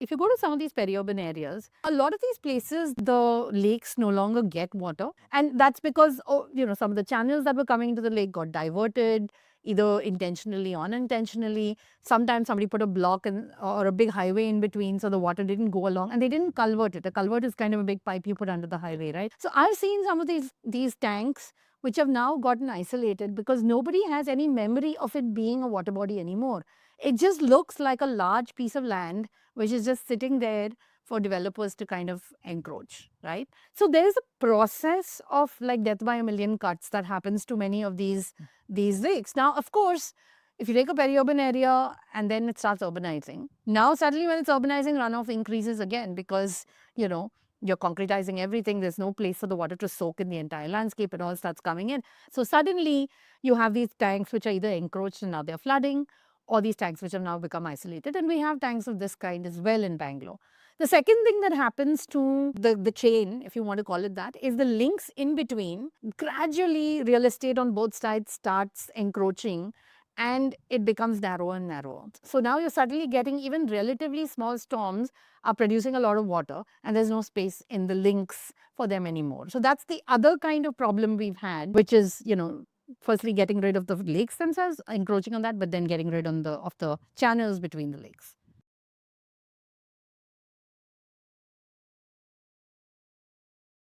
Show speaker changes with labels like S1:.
S1: if you go to some of these peri-urban areas, a lot of these places, the lakes no longer get water. And that's because, some of the channels that were coming into the lake got diverted, either intentionally or unintentionally. Sometimes somebody put a block or a big highway in between, so the water didn't go along, and they didn't culvert it. A culvert is kind of a big pipe you put under the highway, right? So I've seen some of these tanks which have now gotten isolated because nobody has any memory of it being a water body anymore. It just looks like a large piece of land which is just sitting there for developers to kind of encroach, right? So there is a process of like death by a million cuts that happens to many of these lakes. Now, of course, if you take a peri-urban area and then it starts urbanizing, now suddenly when it's urbanizing, runoff increases again because, you're concretizing everything. There's no place for the water to soak in the entire landscape. It all starts coming in. So suddenly you have these tanks which are either encroached and now they're flooding, or these tanks which have now become isolated. And we have tanks of this kind as well in Bangalore. The second thing that happens to the chain, if you want to call it that, is the links in between. Gradually, real estate on both sides starts encroaching and it becomes narrower and narrower. So now you're suddenly getting even relatively small storms are producing a lot of water and there's no space in the links for them anymore. So that's the other kind of problem we've had, which is, firstly getting rid of the lakes themselves, encroaching on that, but then getting rid of the channels between the lakes.